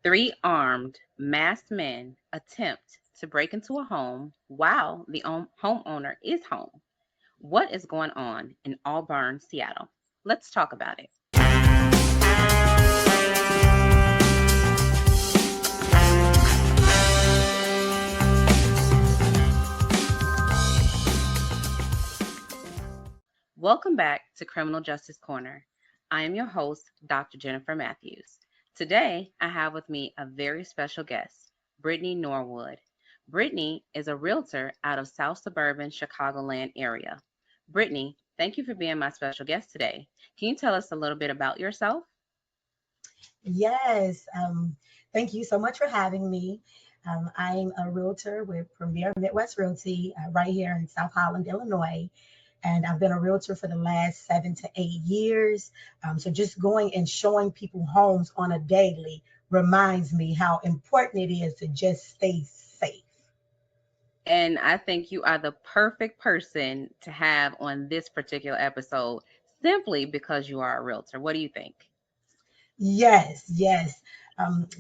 Three armed, masked men attempt to break into a home while the homeowner is home. What is going on in Auburn, Seattle? Let's talk about it. Welcome back to Criminal Justice Corner. I am your host, Dr. Jennifer Matthews. Today, I have with me a very special guest, Brittney Norwood. Brittney is a realtor out of South Suburban Chicagoland area. Brittney, thank you for being my special guest today. Can you tell us a little bit about yourself? Yes, thank you so much for having me. I'm a realtor with Premier Midwest Realty right here in South Holland, Illinois. And I've been a realtor for the last 7 to 8 years. So just going and showing people homes on a daily reminds me how important it is to just stay safe. And I think you are the perfect person to have on this particular episode simply because you are a realtor. What do you think? Yes, yes.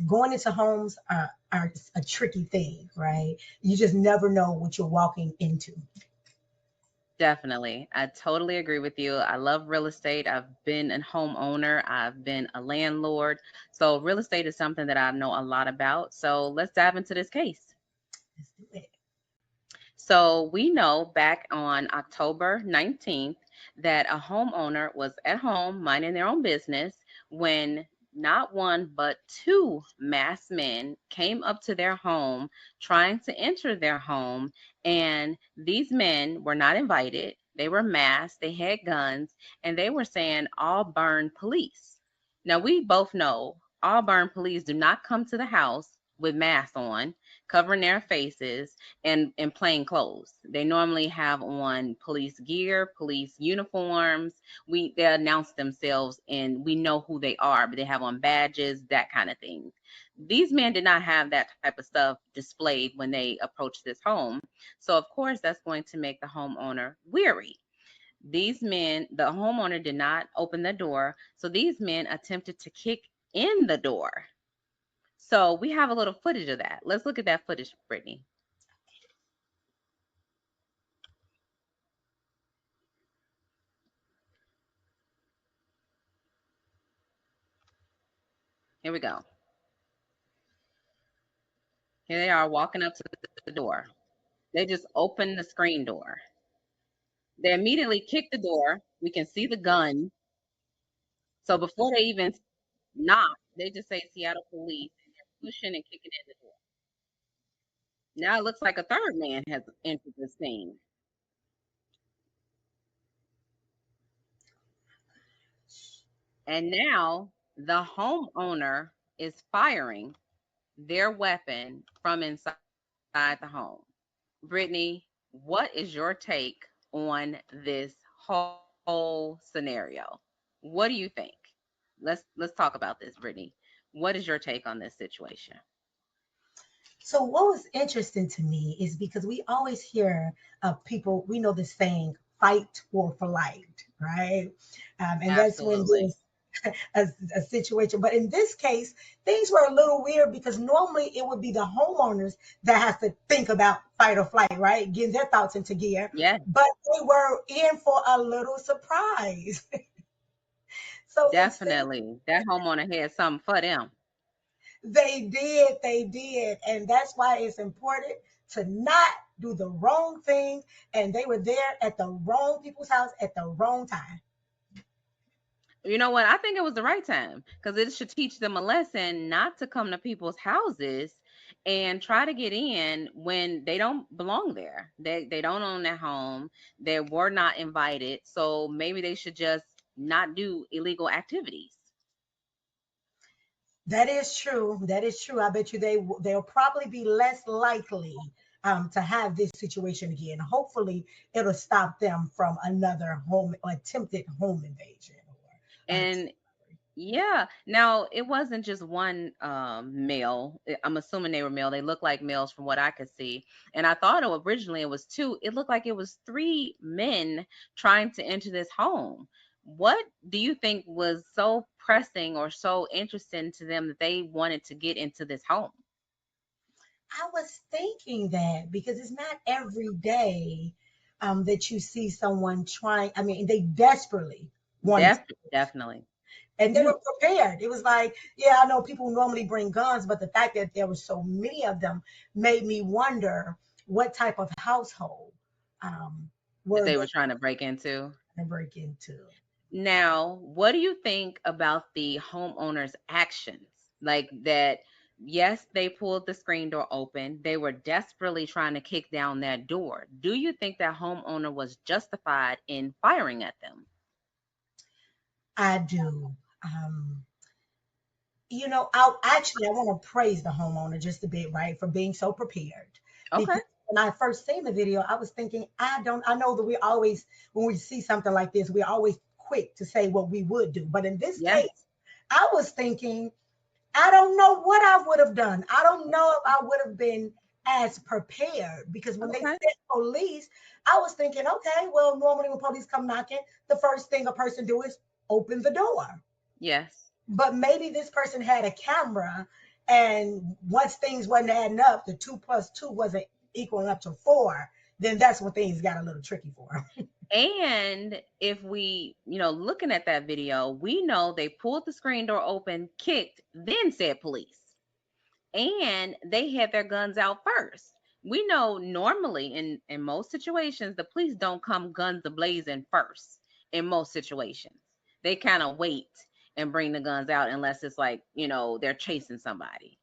Going into homes are a tricky thing, right? You just never know what you're walking into. Definitely. I totally agree with you. I love real estate. I've been a homeowner, I've been a landlord. So, real estate is something that I know a lot about. So, let's dive into this case. Let's do it. So, we know back on October 19th that a homeowner was at home minding their own business when not one but two masked men came up to their home trying to enter their home. And these men were not invited, they were masked, they had guns, and they were saying, Auburn police. Now, we both know Auburn police do not come to the house with masks on, covering their faces and in plain clothes. They normally have on police gear, police uniforms. They announce themselves and we know who they are, but they have on badges, that kind of thing. These men did not have that type of stuff displayed when they approached this home. So of course that's going to make the homeowner weary. These men, the homeowner did not open the door, so these men attempted to kick in the door. So we have a little footage of that. Let's look at that footage, Brittney. Here we go. Here they are walking up to the door. They just open the screen door. They immediately kick the door. We can see the gun. So before they even knock, they just say Seattle police and they're pushing and kicking in the door. Now it looks like a third man has entered the scene. And now the homeowner is firing their weapon from inside the home. Brittney, what is your take on this whole scenario? What do you think? Let's talk about this, Brittney. What is your take on this situation? So what was interesting to me is because we always hear of people, we know this saying, fight or flight, right? And that's when Absolutely. there's a situation. But in this case, things were a little weird because normally it would be the homeowners that has to think about fight or flight, right? Getting their thoughts into gear. Yeah, But they were in for a little surprise. So instead, definitely. That homeowner had something for them. they did. And that's why it's important to not do the wrong thing. And they were there at the wrong people's house at the wrong time. You know what? I think it was the right time because it should teach them a lesson not to come to people's houses and try to get in when they don't belong there. They don't own their home. They were not invited. So maybe they should just not do illegal activities. That is true. That is true. I bet you they'll probably be less likely to have this situation again. Hopefully, it'll stop them from another home attempted home invasion or And yeah, now it wasn't just one male. I'm assuming they were male. They look like males from what I could see. And I thought originally it was two. It looked like it was three men trying to enter this home. What do you think was so pressing or so interesting to them that they wanted to get into this home? I was thinking that because it's not every day that you see someone trying. I mean, they desperately wanted to, Definitely. and they You were prepared. It was like, yeah, I know people normally bring guns, but the fact that there were so many of them made me wonder what type of household um, that were they they were trying to break into. to break into. Now, what do you think about the homeowner's actions? Like that, yes, they pulled the screen door open. They were desperately trying to kick down that door. Do you think that homeowner was justified in firing at them? I do. Um, I want to praise the homeowner just a bit, right, for being so prepared. Okay. Because when I first seen the video, I was thinking, I know that we always, when we see something like this, we're always quick to say what we would do. But in this Yeah. case, I was thinking, I don't know what I would have done. I don't know if I would have been as prepared because when they Okay. said police, I was thinking, okay, well, normally when police come knocking, the first thing a person do is open the door. Yes. But maybe this person had a camera, and once things wasn't adding up, the 2 plus 2 wasn't equaling up to 4, then that's when things got a little tricky for him. And if we, looking at that video, we know they pulled the screen door open, kicked, then said police. And they had their guns out first. We know normally in most situations the police don't come guns ablazing first. In most situations, they kind of wait and bring the guns out unless it's like they're chasing somebody.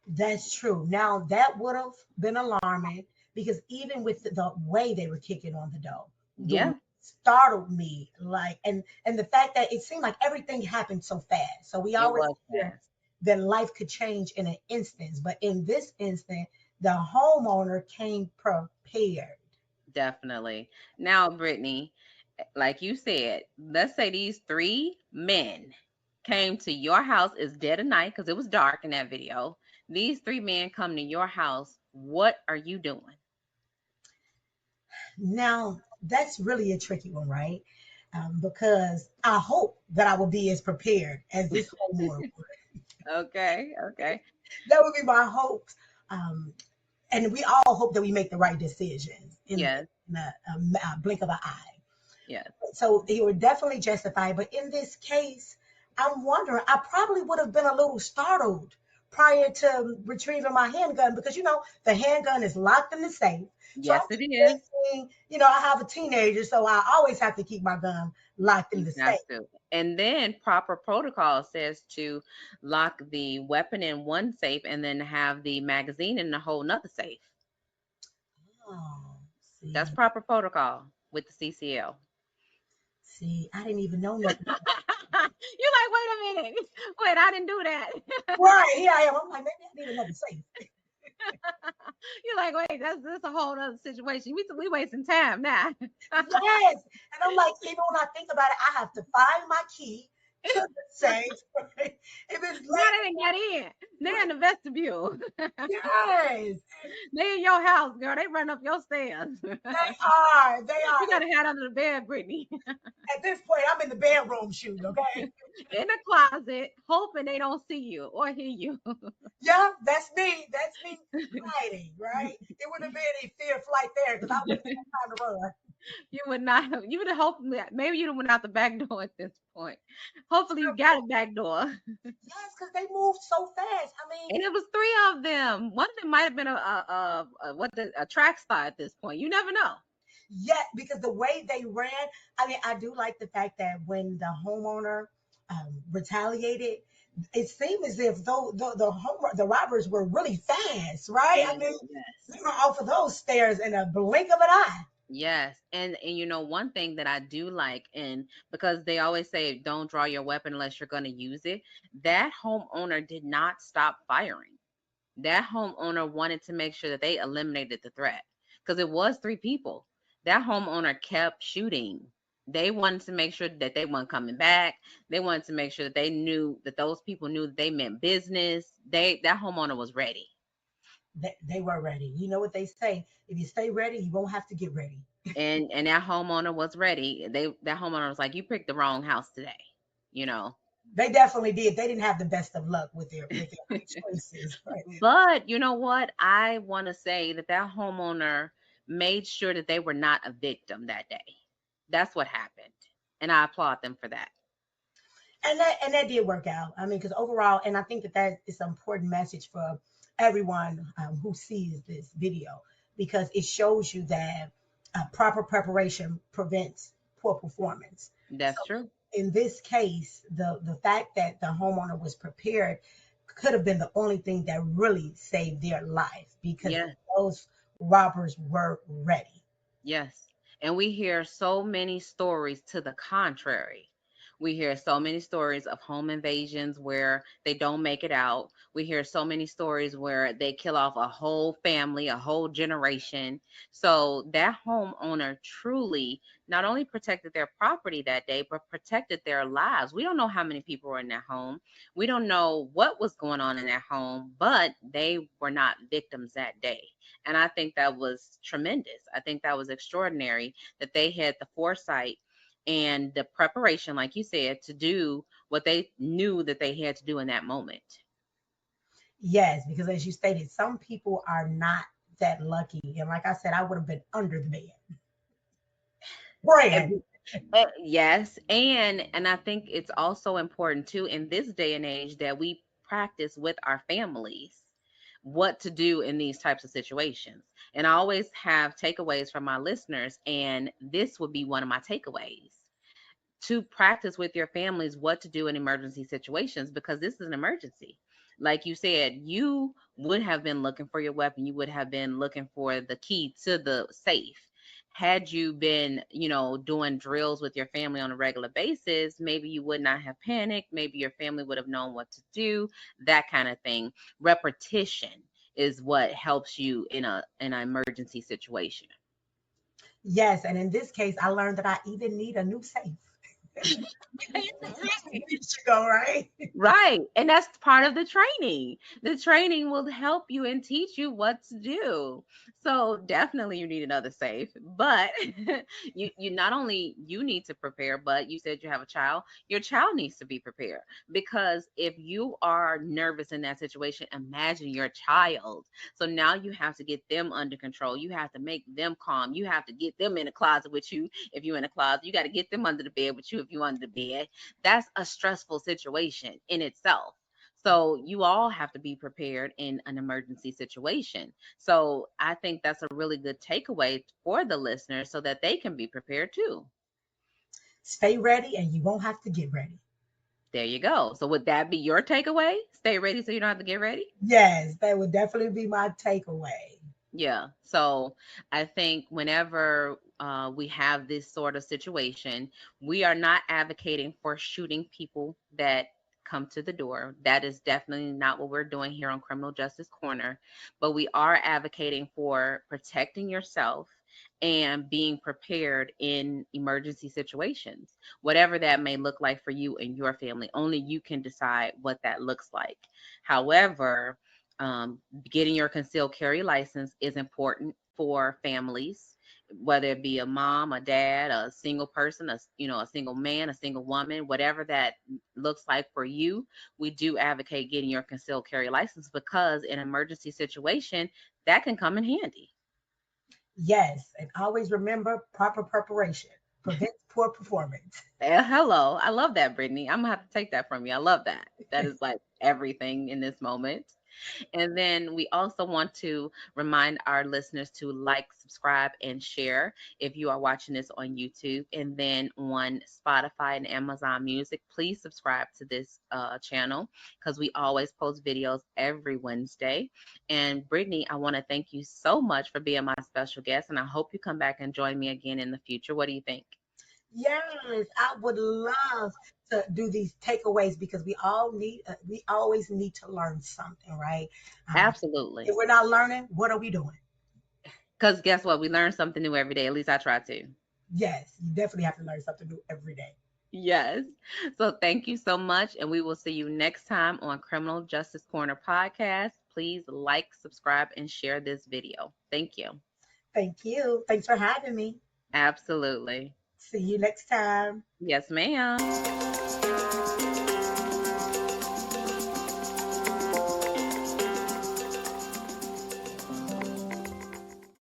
That's true. Now that would have been alarming because even with the way they were kicking on the door Yeah, startled me. Like, and the fact that it seemed like everything happened so fast. So we it always was hear fast. that life could change in an instance, but in this instant, the homeowner came prepared. Definitely. Now, Brittany, like you said, let's say these three men came to your house. It's dead of night because it was dark in that video. These three men come to your house. What are you doing? Now, that's really a tricky one, right? Because I hope that I will be as prepared as this homeowner would. Okay, okay. That would be my hopes. Um, and we all hope that we make the right decisions Yes, in a blink of an eye. yes. So he would definitely justify. But in this case, I'm wondering, I probably would have been a little startled prior to retrieving my handgun because, the handgun is locked in the safe. So Yes, I'm it just is. thinking, I have a teenager, so I always have to keep my gun locked in You the have safe. to. And then proper protocol says to lock the weapon in one safe and then have the magazine in a whole nother safe. Oh, That's see, proper protocol with the CCL. see, I didn't even know nothing. You're like, wait a minute. Wait, I didn't do that. Right, here I am. I'm like, maybe I need another safe. You're like, wait, that's a whole other situation. We wasting time now. Yes. And I'm like, even when I think about it, I have to find my key to the safe. Right? If it's Now late, they didn't get in. They're in the vestibule. yes, They in your house, girl. They run up your stairs. they are. They You are. got to hide under the bed, Brittany. At this point, I'm in the bedroom shooting, okay? In the closet, hoping they don't see you or hear you. Yeah, that's me. That's me hiding, right? It wouldn't have been any fear flight there because I wouldn't have had time to run. You would not have, you would have hoped that maybe you'd have went out the back door at this point. Hopefully you got a back door. And Yes, because they moved so fast. I mean, it was three of them. One of them might have been a track star at this point. You never know. yet because the way they ran, I mean, I do like the fact that when the homeowner retaliated, it seemed as if though the robbers were really fast, right? I Yes, mean, yes. they were off of those stairs in a blink of an eye. Yes, and one thing that I do like, and because they always say don't draw your weapon unless you're going to use it, that homeowner did not stop firing. That homeowner wanted to make sure that they eliminated the threat because it was three people. That homeowner kept shooting. They wanted to make sure that they weren't coming back. They wanted to make sure that they knew that those people knew that they meant business. That homeowner was ready. They were ready. You know what they say? If you stay ready, you won't have to get ready. And that homeowner was ready. That homeowner was like, "You picked the wrong house today." They definitely did. They didn't have the best of luck with their choices. Right? But you know what? I want to say that that homeowner made sure that they were not a victim that day. That's what happened. And I applaud them for that. And that did work out. I mean, because overall, and I think that is an important message for everyone who sees this video, because it shows you that proper preparation prevents poor performance. So That's true. in this case, the fact that the homeowner was prepared could have been the only thing that really saved their life, because Yeah. those robbers were ready. Yes. And we hear so many stories to the contrary. We hear so many stories of home invasions where they don't make it out. We hear so many stories where they kill off a whole family, a whole generation. So that homeowner truly not only protected their property that day, but protected their lives. We don't know how many people were in that home. We don't know what was going on in that home, but they were not victims that day. And I think that was tremendous. I think that was extraordinary that they had the foresight and the preparation, like you said, to do what they knew that they had to do in that moment. Yes, because as you stated, some people are not that lucky. And like I said, I would have been under the bed praying. Yes, and I think it's also important too in this day and age that we practice with our families what to do in these types of situations. And I always have takeaways from my listeners, and this would be one of my takeaways to practice with your families what to do in emergency situations, because this is an emergency. Like you said, you would have been looking for your weapon, you would have been looking for the key to the safe. Had you been, doing drills with your family on a regular basis, maybe you would not have panicked, maybe your family would have known what to do, that kind of thing. Repetition is what helps you in an emergency situation. Yes, and in this case, I learned that I even need a new safe. Years ago, right? Right. And that's part of the training. The training will help you and teach you what to do. So definitely you need another safe. But you not only you need to prepare, but you said you have a child, your child needs to be prepared. Because if you are nervous in that situation, imagine your child. So now you have to get them under control. You have to make them calm. You have to get them in a closet with you if you're in a closet. You got to get them under the bed with you if you're under the bed. That's a stressful situation in itself. So you all have to be prepared in an emergency situation. So I think that's a really good takeaway for the listeners so that they can be prepared too. Stay ready and you won't have to get ready. There you go. So would that be your takeaway? Stay ready so you don't have to get ready? Yes, that would definitely be my takeaway. Yeah. So I think whenever we have this sort of situation, we are not advocating for shooting people that come to the door. That is definitely not what we're doing here on Criminal Justice Corner. But we are advocating for protecting yourself and being prepared in emergency situations, whatever that may look like for you and your family. Only you can decide what that looks like. However, getting your concealed carry license is important for families, whether it be a mom, a dad, a single person, a single man, a single woman, whatever that looks like for you. We do advocate getting your concealed carry license because in an emergency situation, that can come in handy. Yes, and always remember proper preparation prevents poor performance. Hello, I love that, Brittany. I'm gonna have to take that from you. I love that. That is like everything in this moment. And then we also want to remind our listeners to like, subscribe, and share if you are watching this on YouTube. And then on Spotify and Amazon Music, please subscribe to this channel because we always post videos every Wednesday. And Brittany, I want to thank you so much for being my special guest. And I hope you come back and join me again in the future. What do you think? Yes, I would love to do these takeaways because we always need to learn something, right? If Absolutely. we're not learning, what are we doing? Because guess what? We learn something new every day. At least I try to. Yes, you definitely have to learn something new every day. Yes. So thank you so much. And we will see you next time on Criminal Justice Corner podcast. Please like, subscribe, and share this video. Thank you. Thank you. Thanks for having me. Absolutely. See you next time. Yes, ma'am.